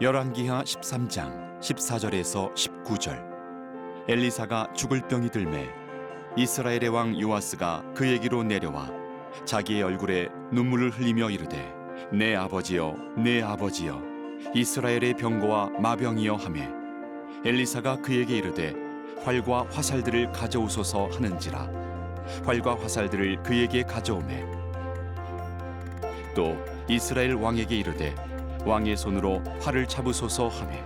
열왕기하 13장 14절에서 19절. 엘리사가 죽을 병이 들매 이스라엘의 왕 요아스가 그에게로 내려와 자기의 얼굴에 눈물을 흘리며 이르되 내 아버지여 내 아버지여 이스라엘의 병거와 마병이여 하매 엘리사가 그에게 이르되 활과 화살들을 가져오소서 하는지라 활과 화살들을 그에게 가져오매 또 이스라엘 왕에게 이르되 왕의 손으로 활을 잡으소서 하매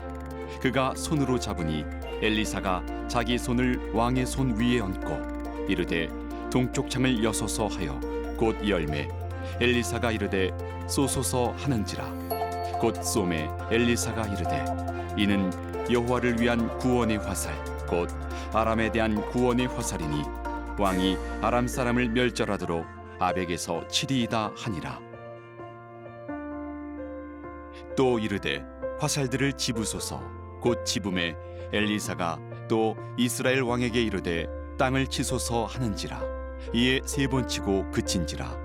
그가 손으로 잡으니 엘리사가 자기 손을 왕의 손 위에 얹고 이르되 동쪽 창을 여소서 하여 곧 열매 엘리사가 이르되 쏘소서 하는지라 곧 쏘매 엘리사가 이르되 이는 여호와를 위한 구원의 화살 곧 아람에 대한 구원의 화살이니 왕이 아람 사람을 멸절하도록 아벡에서 치리이다 하니라. 또 이르되 화살들을 집으소서 곧 집음에 엘리사가 또 이스라엘 왕에게 이르되 땅을 치소서 하는지라 이에 세 번 치고 그친지라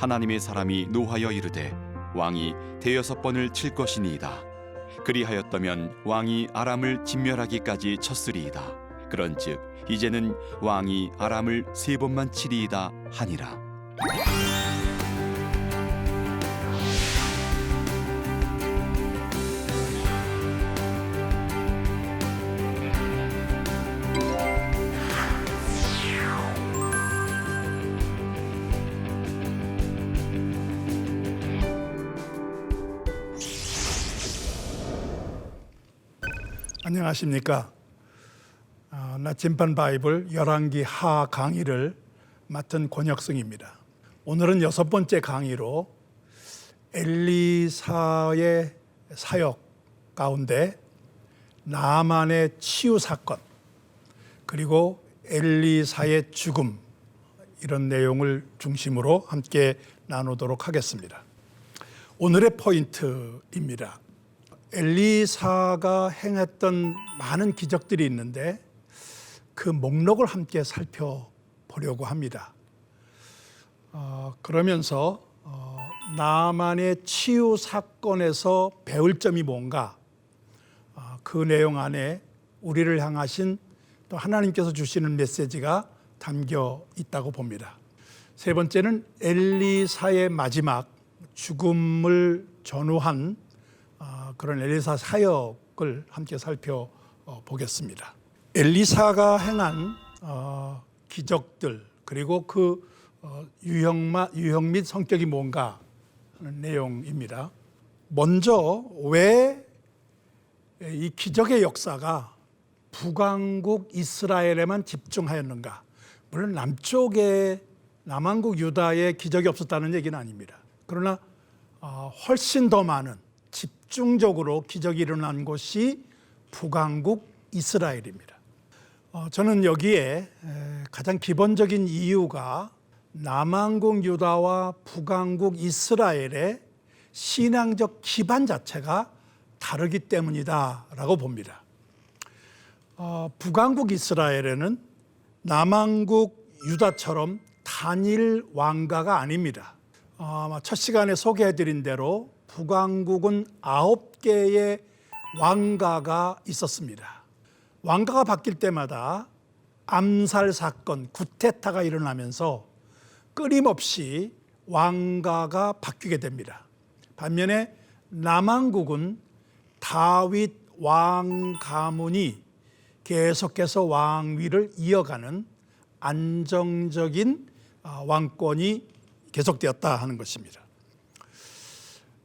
하나님의 사람이 노하여 이르되 왕이 대여섯 번을 칠 것이니이다. 그리하였다면 왕이 아람을 진멸하기까지 쳤으리이다. 그런즉 이제는 왕이 아람을 세 번만 치리이다 하니라. 안녕하십니까. 나침반 바이블 열왕기 하 강의를 맡은 권혁승입니다. 오늘은 6번째 강의로 엘리사의 사역 가운데 나만의 치유 사건 그리고 엘리사의 죽음 이런 내용을 중심으로 함께 나누도록 하겠습니다. 오늘의 포인트입니다. 엘리사가 행했던 많은 기적들이 있는데 그 목록을 함께 살펴보려고 합니다. 그러면서 나만의 치유 사건에서 배울 점이 뭔가 그 내용 안에 우리를 향하신 또 하나님께서 주시는 메시지가 담겨 있다고 봅니다. 세 번째는 엘리사의 마지막 죽음을 전후한 그런 엘리사 사역을 함께 살펴보겠습니다. 엘리사가 행한 기적들 그리고 그 유형 및 성격이 뭔가 하는 내용입니다. 먼저 왜 이 기적의 역사가 북왕국 이스라엘에만 집중하였는가? 물론 남왕국 유다에 기적이 없었다는 얘기는 아닙니다. 그러나 훨씬 더 많은 집중적으로 기적이 일어난 곳이 북왕국 이스라엘입니다. 저는 여기에 가장 기본적인 이유가 남왕국 유다와 북왕국 이스라엘의 신앙적 기반 자체가 다르기 때문이다라고 봅니다. 북왕국 이스라엘에는 남왕국 유다처럼 단일 왕가가 아닙니다. 첫 시간에 소개해드린 대로 북왕국은 9개의 왕가가 있었습니다. 왕가가 바뀔 때마다 암살 사건, 구테타가 일어나면서 끊임없이 왕가가 바뀌게 됩니다. 반면에 남왕국은 다윗 왕 가문이 계속해서 왕위를 이어가는 안정적인 왕권이 계속되었다 하는 것입니다.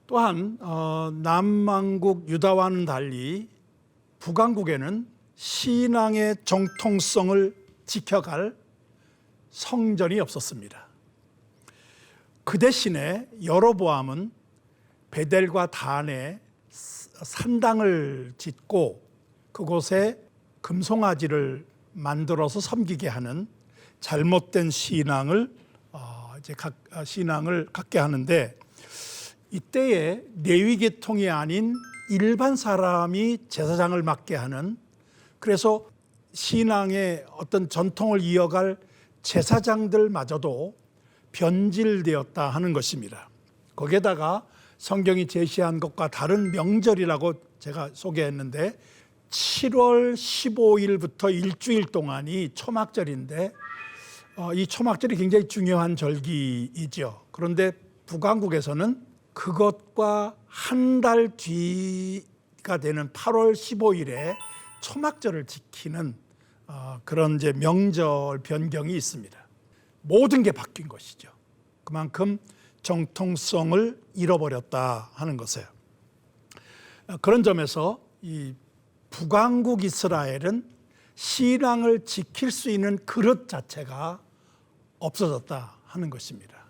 또한 남왕국 유다와는 달리 북왕국에는 신앙의 정통성을 지켜갈 성전이 없었습니다. 그 대신에 여로보암은 베델과 단에 산당을 짓고 그곳에 금송아지를 만들어서 섬기게 하는 잘못된 신앙을 갖게 하는데, 이때에 레위 계통이 아닌 일반 사람이 제사장을 맡게 하는, 그래서 신앙의 어떤 전통을 이어갈 제사장들마저도 변질되었다 하는 것입니다. 거기에다가 성경이 제시한 것과 다른 명절이라고 제가 소개했는데 7월 15일부터 일주일 동안이 초막절인데 이 초막절이 굉장히 중요한 절기이죠. 그런데 북왕국에서는 그것과 한 달 뒤가 되는 8월 15일에 초막절을 지키는 그런 이제 명절 변경이 있습니다. 모든 게 바뀐 것이죠. 그만큼 정통성을 잃어버렸다 하는 것이에요. 그런 점에서 이 북왕국 이스라엘은 신앙을 지킬 수 있는 그릇 자체가 없어졌다 하는 것입니다.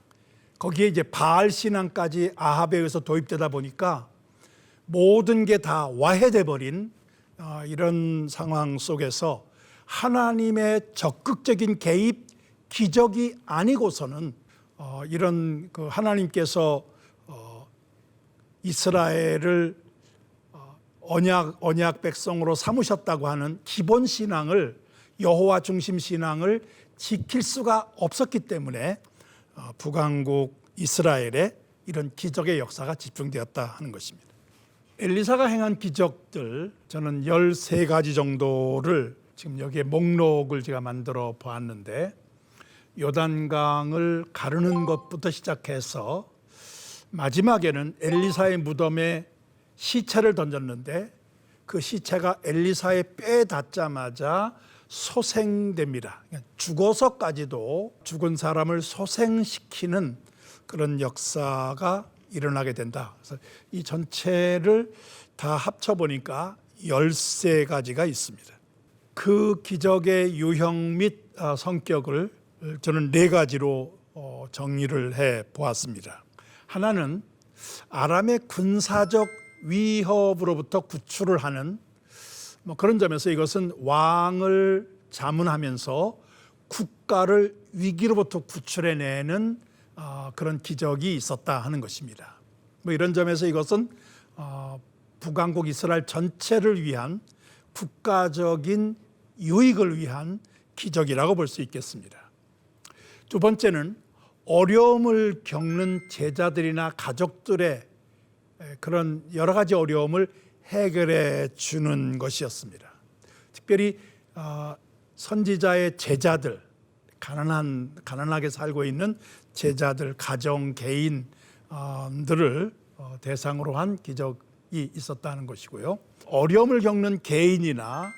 거기에 이제 바알 신앙까지 아합에 의해서 도입되다 보니까 모든 게 다 와해돼 버린 이런 상황 속에서 하나님의 적극적인 개입, 기적이 아니고서는 이런 그 하나님께서 이스라엘을 언약 백성으로 삼으셨다고 하는 기본 신앙을, 여호와 중심 신앙을 지킬 수가 없었기 때문에 북왕국 이스라엘에 이런 기적의 역사가 집중되었다 하는 것입니다. 엘리사가 행한 기적들, 저는 13가지 정도를 지금 여기에 목록을 제가 만들어 보았는데, 요단강을 가르는 것부터 시작해서 마지막에는 엘리사의 무덤에 시체를 던졌는데 그 시체가 엘리사의 뼈에 닿자마자 소생됩니다. 죽어서까지도 죽은 사람을 소생시키는 그런 역사가 일어나게 된다. 그래서 이 전체를 다 합쳐보니까 13가지가 있습니다. 그 기적의 유형 및 성격을 저는 4가지로 정리를 해 보았습니다. 하나는 아람의 군사적 위협으로부터 구출을 하는 그런 점에서 이것은 왕을 자문하면서 국가를 위기로부터 구출해내는 그런 기적이 있었다 하는 것입니다. 이런 점에서 이것은 북왕국 이스라엘 전체를 위한 국가적인 유익을 위한 기적이라고 볼 수 있겠습니다. 두 번째는 어려움을 겪는 제자들이나 가족들의 그런 여러 가지 어려움을 해결해 주는 것이었습니다. 특별히 선지자의 제자들, 가난하게 살고 있는 제자들, 가정, 개인들을 대상으로 한 기적이 있었다는 것이고요. 어려움을 겪는 개인이나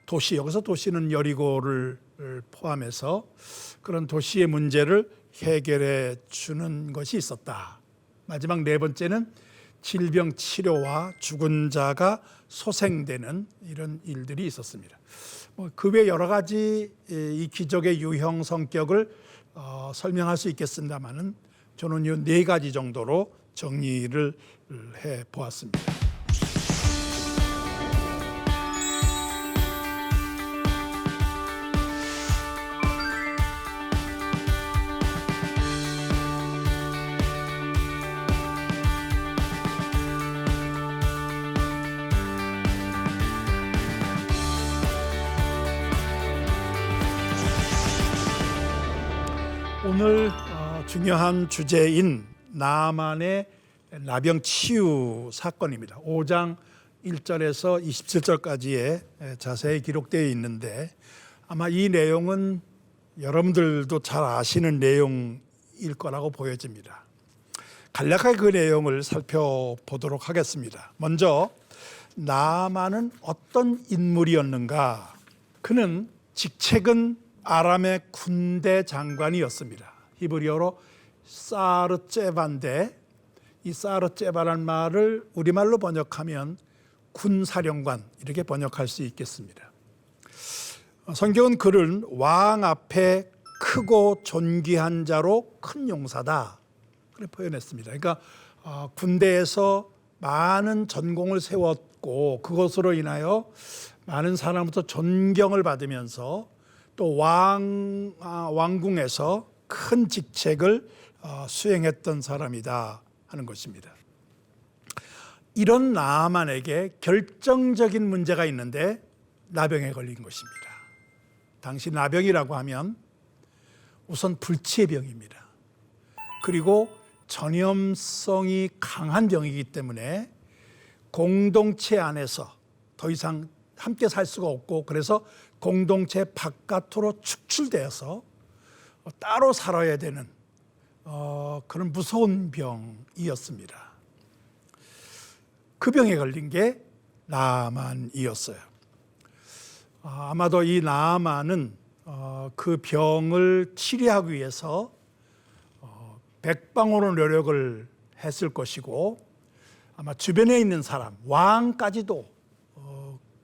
도시, 여기서 도시는 여리고를 포함해서 그런 도시의 문제를 해결해 주는 것이 있었다. 마지막 4번째는 질병 치료와 죽은 자가 소생되는 이런 일들이 있었습니다. 그 외 여러 가지 이 기적의 유형 성격을 설명할 수 있겠습니다만은 저는 이 4가지 정도로 정리를 해 보았습니다. 오늘 중요한 주제인 나아만의 나병 치유 사건입니다. 5장 1절에서 27절까지에 자세히 기록되어 있는데 아마 이 내용은 여러분들도 잘 아시는 내용일 거라고 보여집니다. 간략하게 그 내용을 살펴보도록 하겠습니다. 먼저 나아만은 어떤 인물이었는가? 그는 직책은 아람의 군대 장관이었습니다. 히브리어로 사르제반데, 이 사르제바라는 말을 우리말로 번역하면 군사령관 이렇게 번역할 수 있겠습니다. 성경은 그를 왕 앞에 크고 존귀한 자로 큰 용사다 그렇게 표현했습니다. 그러니까 군대에서 많은 전공을 세웠고 그것으로 인하여 많은 사람부터 존경을 받으면서 또 왕궁에서 큰 직책을 수행했던 사람이다 하는 것입니다. 이런 나아만에게 결정적인 문제가 있는데 나병에 걸린 것입니다. 당시 나병이라고 하면 우선 불치의 병입니다. 그리고 전염성이 강한 병이기 때문에 공동체 안에서 더 이상 함께 살 수가 없고, 그래서 공동체 바깥으로 축출되어서 따로 살아야 되는 그런 무서운 병이었습니다. 그 병에 걸린 게 나아만이었어요. 아마도 이 나아만은 그 병을 치료하기 위해서 백방으로 노력을 했을 것이고, 아마 주변에 있는 사람, 왕까지도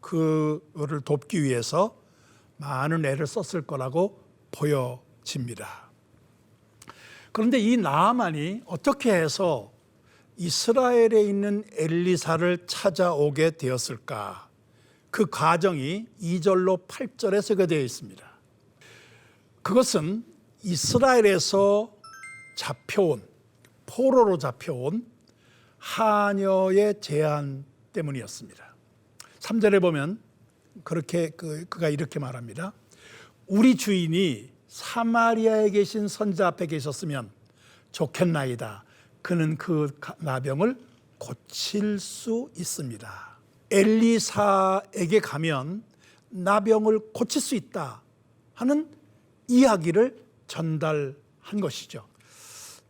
그를 돕기 위해서 많은 애를 썼을 거라고 보여집니다. 그런데 이 나아만이 어떻게 해서 이스라엘에 있는 엘리사를 찾아오게 되었을까? 그 과정이 2절로 8절에 소개되어 있습니다. 그것은 이스라엘에서 잡혀온, 포로로 잡혀온 하녀의 제한 때문이었습니다. 3절에 보면 그렇게 그가 이렇게 말합니다. 우리 주인이 사마리아에 계신 선자 앞에 계셨으면 좋겠나이다. 그는 그 나병을 고칠 수 있습니다. 엘리사에게 가면 나병을 고칠 수 있다 하는 이야기를 전달한 것이죠.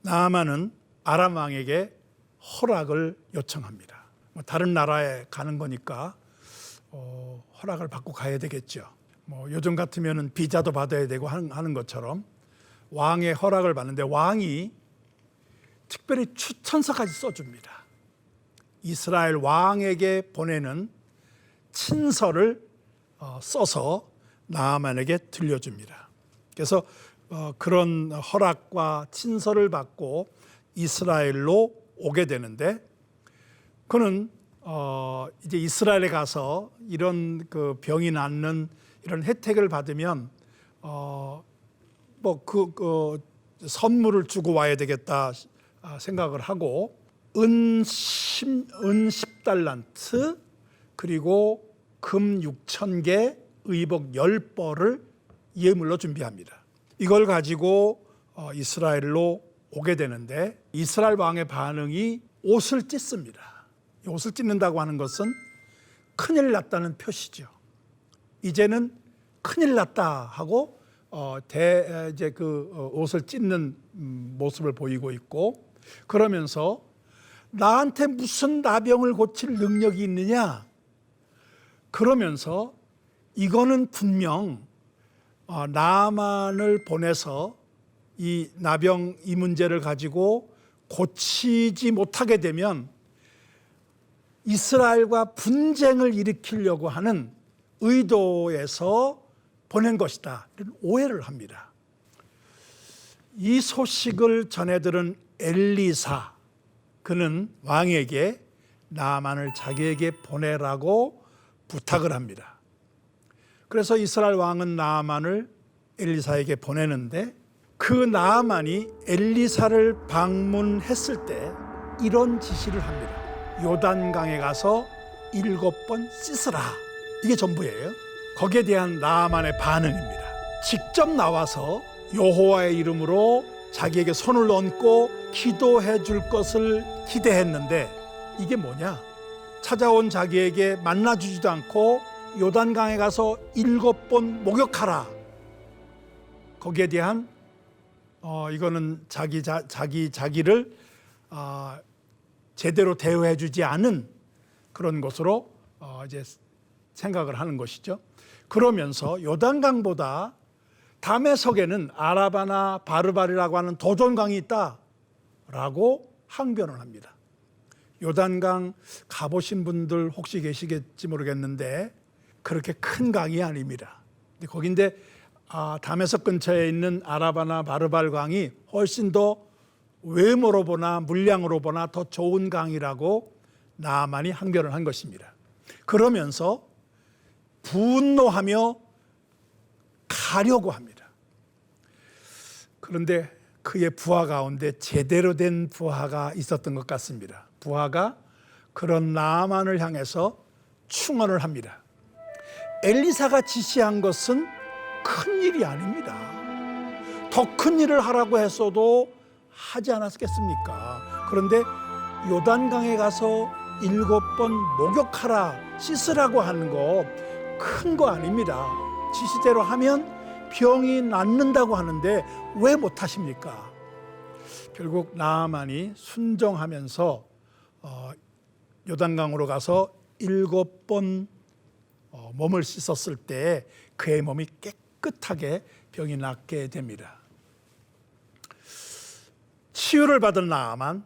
나아만은 아람 왕에게 허락을 요청합니다. 다른 나라에 가는 거니까 허락을 받고 가야 되겠죠. 요즘 같으면은 비자도 받아야 되고 하는 것처럼 왕의 허락을 받는데, 왕이 특별히 추천서까지 써줍니다. 이스라엘 왕에게 보내는 친서를 써서 나아만에게 들려줍니다. 그래서 그런 허락과 친서를 받고 이스라엘로 오게 되는데, 그는 이제 이스라엘에 가서 이런 그 병이 낫는 이런 혜택을 받으면 선물을 주고 와야 되겠다 생각을 하고, 은 10달란트 그리고 금 6,000개, 의복 10벌을 예물로 준비합니다. 이걸 가지고 이스라엘로 오게 되는데, 이스라엘 왕의 반응이 옷을 찢습니다. 옷을 찢는다고 하는 것은 큰일 났다는 표시죠. 이제는 큰일 났다 하고 이제 그 옷을 찢는 모습을 보이고 있고, 그러면서 나한테 무슨 나병을 고칠 능력이 있느냐? 그러면서 이거는 분명 나아만을 보내서 이 나병 이 문제를 가지고 고치지 못하게 되면 이스라엘과 분쟁을 일으키려고 하는 의도에서 보낸 것이다, 이런 오해를 합니다. 이 소식을 전해들은 엘리사, 그는 왕에게 나아만을 자기에게 보내라고 부탁을 합니다. 그래서 이스라엘 왕은 나아만을 엘리사에게 보내는데, 그 나아만이 엘리사를 방문했을 때 이런 지시를 합니다. 요단강에 가서 7번 씻으라. 이게 전부예요. 거기에 대한 나아만의 반응입니다. 직접 나와서 여호와의 이름으로 자기에게 손을 얹고 기도해 줄 것을 기대했는데, 이게 뭐냐? 찾아온 자기에게 만나주지도 않고 요단강에 가서 7번 목욕하라. 거기에 대한 이거는 자기를 제대로 대우해주지 않은 그런 것으로 이제 생각을 하는 것이죠. 그러면서 요단강보다 다메섹에는 아라바나 바르발이라고 하는 더 좋은 강이 있다라고 항변을 합니다. 요단강 가보신 분들 혹시 계시겠지 모르겠는데 그렇게 큰 강이 아닙니다. 거긴데 다메섹 근처에 있는 아라바나 바르발 강이 훨씬 더 외모로 보나 물량으로 보나 더 좋은 강이라고 나아만이 항변을 한 것입니다. 그러면서 분노하며 가려고 합니다. 그런데 그의 부하 가운데 제대로 된 부하가 있었던 것 같습니다. 부하가 그런 나아만을 향해서 충언을 합니다. 엘리사가 지시한 것은 큰 일이 아닙니다. 더 큰 일을 하라고 했어도 하지 않았겠습니까? 그런데 요단강에 가서 7번 목욕하라, 씻으라고 하는 거 큰 거 아닙니다. 지시대로 하면 병이 낫는다고 하는데 왜 못하십니까? 결국 나아만이 순종하면서 요단강으로 가서 7번 몸을 씻었을 때 그의 몸이 깨끗하게 병이 낫게 됩니다. 치유를 받은 나아만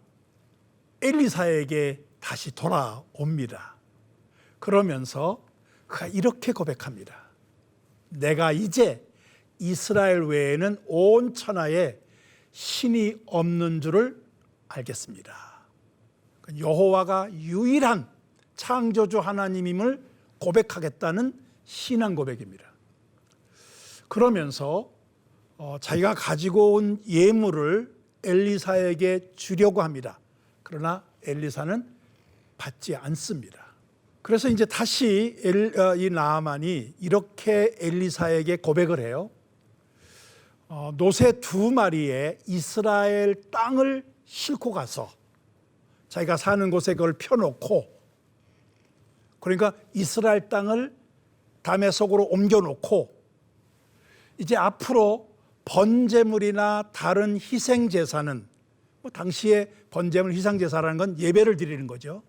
엘리사에게 다시 돌아옵니다. 그러면서 그가 이렇게 고백합니다. 내가 이제 이스라엘 외에는 온 천하에 신이 없는 줄을 알겠습니다. 여호와가 유일한 창조주 하나님임을 고백하겠다는 신앙 고백입니다. 그러면서 자기가 가지고 온 예물을 엘리사에게 주려고 합니다. 그러나 엘리사는 받지 않습니다. 그래서 이제 다시 이 나아만이 이렇게 엘리사에게 고백을 해요. 노새 2마리의 이스라엘 땅을 싣고 가서 자기가 사는 곳에 그걸 펴놓고, 그러니까 이스라엘 땅을 다메섹으로 옮겨놓고 이제 앞으로 번제물이나 다른 희생제사는, 당시에 번제물 희생제사라는 건 예배를 드리는 거죠.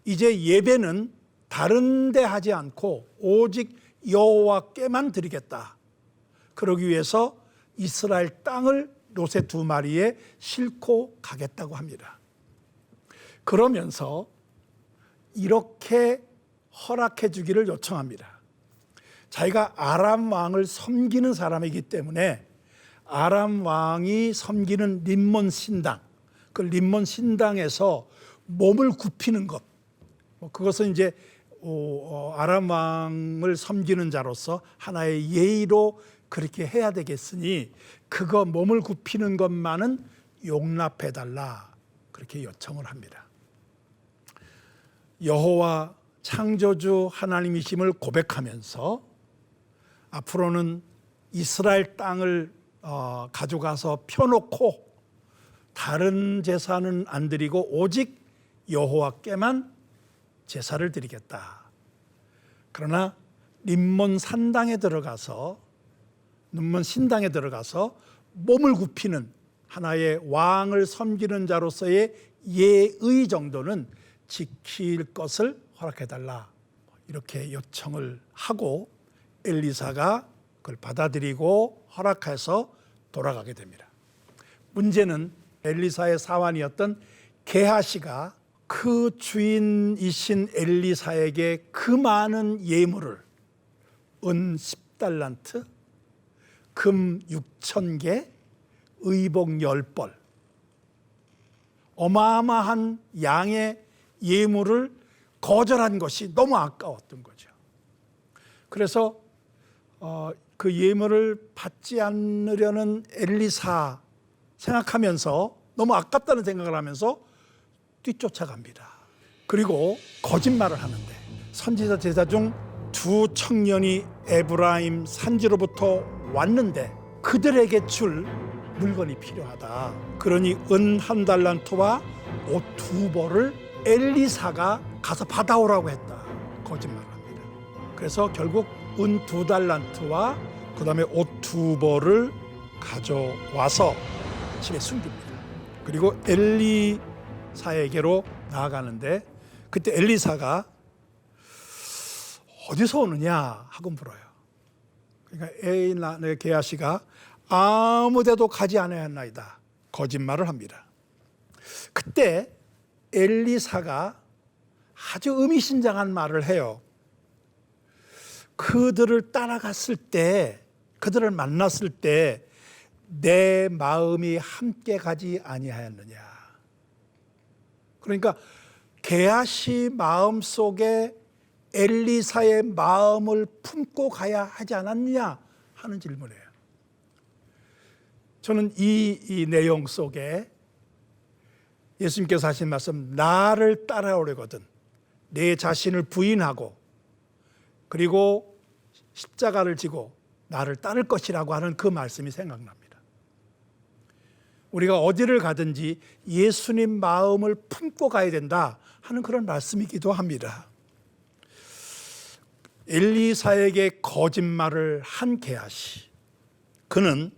이제 예배는 다른 데 하지 않고 오직 여호와께만 드리겠다. 그러기 위해서 이스라엘 땅을 노새 2마리에 싣고 가겠다고 합니다. 그러면서 이렇게 허락해 주기를 요청합니다. 자기가 아람 왕을 섬기는 사람이기 때문에 아람 왕이 섬기는 림몬 신당, 그 림몬 신당에서 몸을 굽히는 것, 그것은 이제 아람 왕을 섬기는 자로서 하나의 예의로 그렇게 해야 되겠으니 그거 몸을 굽히는 것만은 용납해달라, 그렇게 요청을 합니다. 여호와 창조주 하나님이심을 고백하면서 앞으로는 이스라엘 땅을 가져가서 펴놓고 다른 제사는 안 드리고 오직 여호와께만 제사를 드리겠다. 그러나 림몬 산당에 들어가서, 림몬 신당에 들어가서 몸을 굽히는 하나의 왕을 섬기는 자로서의 예의 정도는 지킬 것을 허락해달라, 이렇게 요청을 하고 엘리사가 그걸 받아들이고 허락해서 돌아가게 됩니다. 문제는 엘리사의 사환이었던 게하시가 그 주인이신 엘리사에게 그 많은 예물을, 은 10달란트, 금 6,000개, 의복 10벌, 어마어마한 양의 예물을 거절한 것이 너무 아까웠던 거죠. 그래서 그 예물을 받지 않으려는 엘리사 생각하면서, 너무 아깝다는 생각을 하면서 뒤쫓아갑니다. 그리고 거짓말을 하는데, 선지자 제자 중 2 청년이 에브라임 산지로부터 왔는데 그들에게 줄 물건이 필요하다. 그러니 은 1달란트와 옷 2벌을 엘리사가 가서 받아오라고 했다. 거짓말을 합니다. 그래서 결국 은 2달란트와 그 다음에 옷 2벌을 가져와서 집에 숨깁니다. 그리고 엘리사에게로 나아가는데 그때 엘리사가 어디서 오느냐 하고 물어요. 그러니까 게하시가 아무 데도 가지 않았나이다, 거짓말을 합니다. 그때 엘리사가 아주 의미심장한 말을 해요. 그들을 따라갔을 때, 그들을 만났을 때 내 마음이 함께 가지 아니하였느냐. 그러니까 게하시 마음속에 엘리사의 마음을 품고 가야 하지 않았느냐 하는 질문이에요. 저는 이 내용 속에 예수님께서 하신 말씀, 나를 따라오려거든 내 자신을 부인하고 그리고 십자가를 지고 나를 따를 것이라고 하는 그 말씀이 생각납니다. 우리가 어디를 가든지 예수님 마음을 품고 가야 된다 하는 그런 말씀이기도 합니다. 엘리사에게 거짓말을 한 게하시, 그는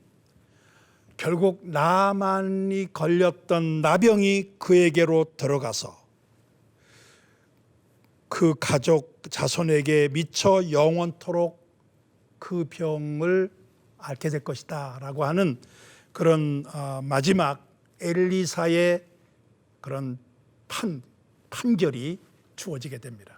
결국 나만이 걸렸던 나병이 그에게로 들어가서 그 가족 자손에게 미쳐 영원토록 그 병을 앓게 될 것이다 라고 하는 그런 마지막 엘리사의 그런 판결이 주어지게 됩니다.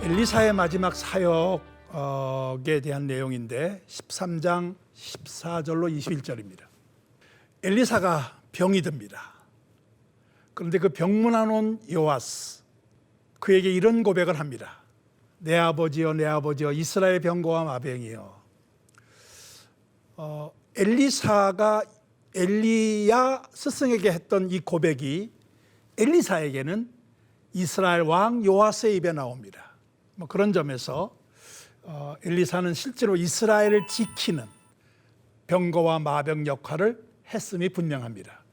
엘리사의 마지막 사역에 대한 내용인데 13장 14절로 21절입니다. 엘리사가 병이 듭니다. 그런데 그 병문안 온 요아스, 그에게 이런 고백을 합니다. 내 아버지여, 내 아버지여, 이스라엘 병거와 마병이여. 엘리사가 엘리야 스승에게 했던 이 고백이 엘리사에게는 이스라엘 왕 요아스의 입에 나옵니다. 그런 점에서 엘리사는 실제로 이스라엘을 지키는 병거와 마병 역할을 했음이 분명합니다.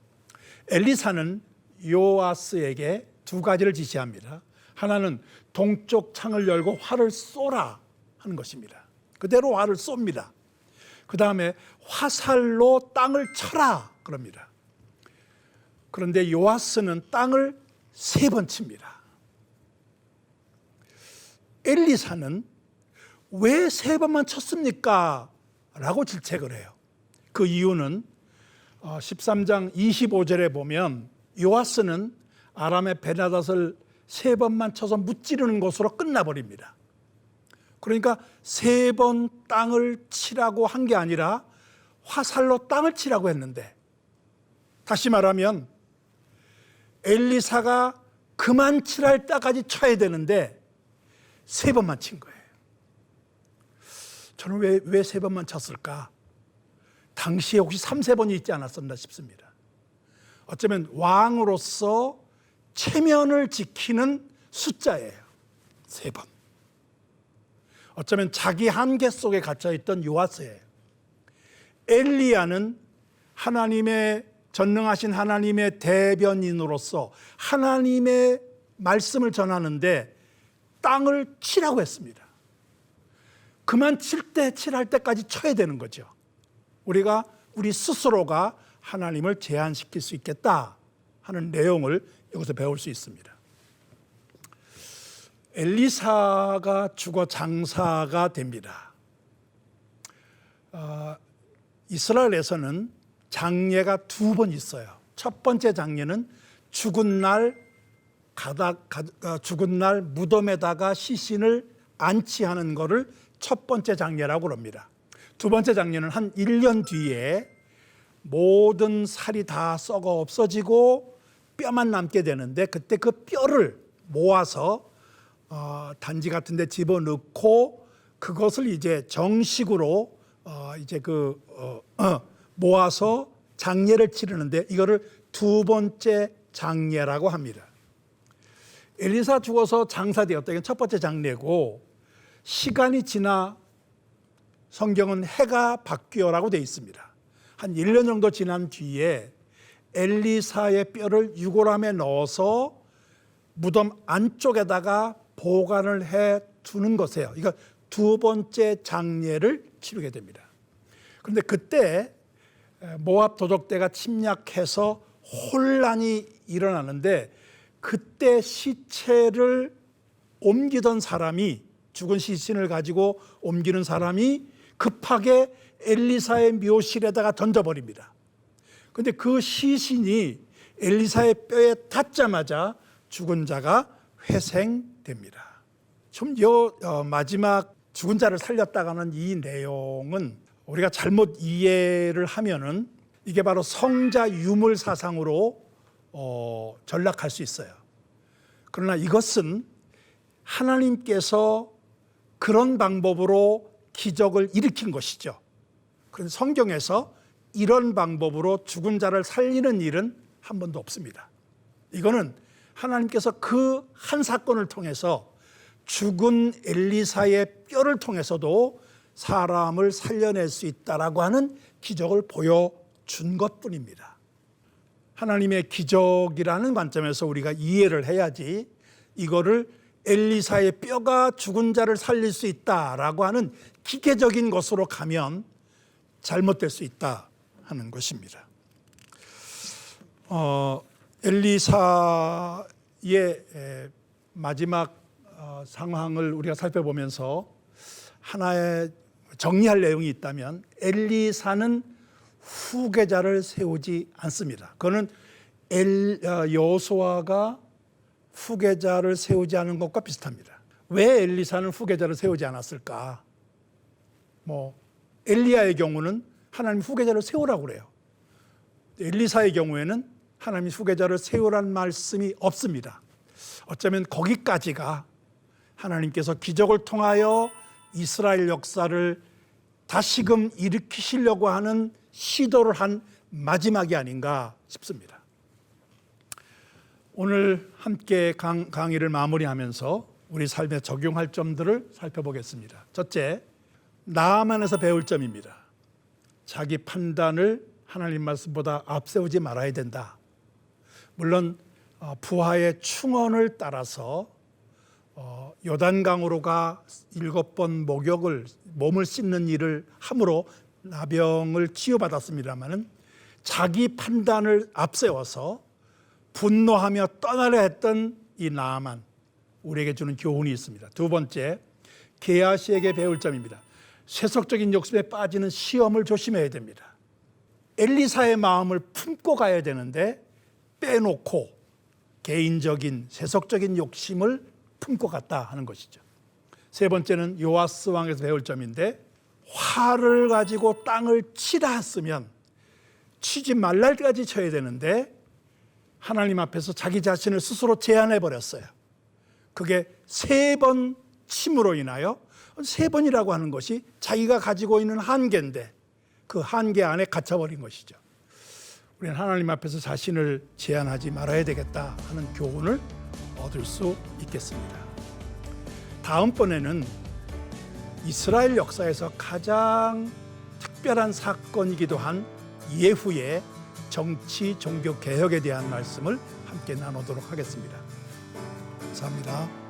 엘리사는 요아스에게 두 가지를 지시합니다. 하나는 동쪽 창을 열고 활을 쏘라 하는 것입니다. 그대로 활을 쏩니다. 그 다음에 화살로 땅을 쳐라 그럽니다. 그런데 요아스는 땅을 3번 칩니다. 엘리사는 왜 3번만 쳤습니까? 라고 질책을 해요. 그 이유는 13장 25절에 보면 요아스는 아람의 베나닷을 3번만 쳐서 무찌르는 것으로 끝나버립니다. 그러니까 3번 땅을 치라고 한 게 아니라 화살로 땅을 치라고 했는데, 다시 말하면 엘리사가 그만 칠할 때까지 쳐야 되는데 3번만 친 거예요. 저는 왜 3번만 쳤을까? 당시에 혹시 3세번이 있지 않았었나 싶습니다. 어쩌면 왕으로서 체면을 지키는 숫자예요. 3번. 어쩌면 자기 한계 속에 갇혀있던 요아스예요. 엘리야는 하나님의 전능하신 하나님의 대변인으로서 하나님의 말씀을 전하는데 땅을 치라고 했습니다. 그만 칠할 때까지 쳐야 되는 거죠. 우리가 우리 스스로가 하나님을 제한시킬 수 있겠다 하는 내용을 여기서 배울 수 있습니다. 엘리사가 죽어 장사가 됩니다. 이스라엘에서는 장례가 2번 있어요. 첫 번째 장례는 죽은 날 무덤에다가 시신을 안치하는 것을 첫 번째 장례라고 합니다. 두 번째 장례는 한 1년 뒤에 모든 살이 다 썩어 없어지고 뼈만 남게 되는데, 그때 그 뼈를 모아서 단지 같은 데 집어넣고 그것을 이제 정식으로 모아서 장례를 치르는데, 이거를 두 번째 장례라고 합니다. 엘리사 죽어서 장사되었다. 이건 첫 번째 장례고, 시간이 지나 성경은 해가 바뀌어라고 되어 있습니다. 한 1년 정도 지난 뒤에 엘리사의 뼈를 유골함에 넣어서 무덤 안쪽에다가 보관을 해 두는 것이에요. 이거 두 번째 장례를 치르게 됩니다. 그런데 그때 모압 도적대가 침략해서 혼란이 일어나는데, 그때 시체를 옮기던 사람이, 죽은 시신을 가지고 옮기는 사람이 급하게 엘리사의 묘실에다가 던져버립니다. 그런데 그 시신이 엘리사의 뼈에 닿자마자 죽은 자가 회생됩니다. 좀 마지막 죽은 자를 살렸다가는 이 내용은 우리가 잘못 이해를 하면은 이게 바로 성자 유물 사상으로 전락할 수 있어요. 그러나 이것은 하나님께서 그런 방법으로 기적을 일으킨 것이죠. 그런데 성경에서 이런 방법으로 죽은 자를 살리는 일은 한 번도 없습니다. 이거는 하나님께서 그 한 사건을 통해서 죽은 엘리사의 뼈를 통해서도 사람을 살려낼 수 있다라고 하는 기적을 보여준 것뿐입니다. 하나님의 기적이라는 관점에서 우리가 이해를 해야지 이거를 엘리사의 뼈가 죽은 자를 살릴 수 있다라고 하는 기계적인 것으로 가면 잘못될 수 있다 하는 것입니다. 엘리사의 마지막 상황을 우리가 살펴보면서 하나의 정리할 내용이 있다면 엘리사는 후계자를 세우지 않습니다. 그거는 여호수아가 후계자를 세우지 않은 것과 비슷합니다. 왜 엘리사는 후계자를 세우지 않았을까? 엘리야의 경우는 하나님 후계자를 세우라고 그래요. 엘리사의 경우에는 하나님이 후계자를 세우라는 말씀이 없습니다. 어쩌면 거기까지가 하나님께서 기적을 통하여 이스라엘 역사를 다시금 일으키시려고 하는 시도를 한 마지막이 아닌가 싶습니다. 오늘 함께 강의를 마무리하면서 우리 삶에 적용할 점들을 살펴보겠습니다. 첫째, 나아만에서 배울 점입니다. 자기 판단을 하나님 말씀보다 앞세우지 말아야 된다. 물론 부하의 충언을 따라서 요단강으로 가 7번 목욕을 몸을 씻는 일을 함으로 나병을 치유받았습니다마는 자기 판단을 앞세워서 분노하며 떠나려 했던 이 나아만, 우리에게 주는 교훈이 있습니다. 두 번째, 게하시에게 배울 점입니다. 세속적인 욕심에 빠지는 시험을 조심해야 됩니다. 엘리사의 마음을 품고 가야 되는데 빼놓고 개인적인 세속적인 욕심을 품고 갔다 하는 것이죠. 세 번째는 요아스 왕에서 배울 점인데, 활을 가지고 땅을 치라 했으면 치지 말랄까지 쳐야 되는데 하나님 앞에서 자기 자신을 스스로 제한해 버렸어요. 그게 3번 침으로 인하여, 3번이라고 하는 것이 자기가 가지고 있는 한계인데 그 한계 안에 갇혀버린 것이죠. 우리는 하나님 앞에서 자신을 제한하지 말아야 되겠다 하는 교훈을 얻을 수 있겠습니다. 다음번에는 이스라엘 역사에서 가장 특별한 사건이기도 한 예후의 정치 종교 개혁에 대한 말씀을 함께 나누도록 하겠습니다. 감사합니다.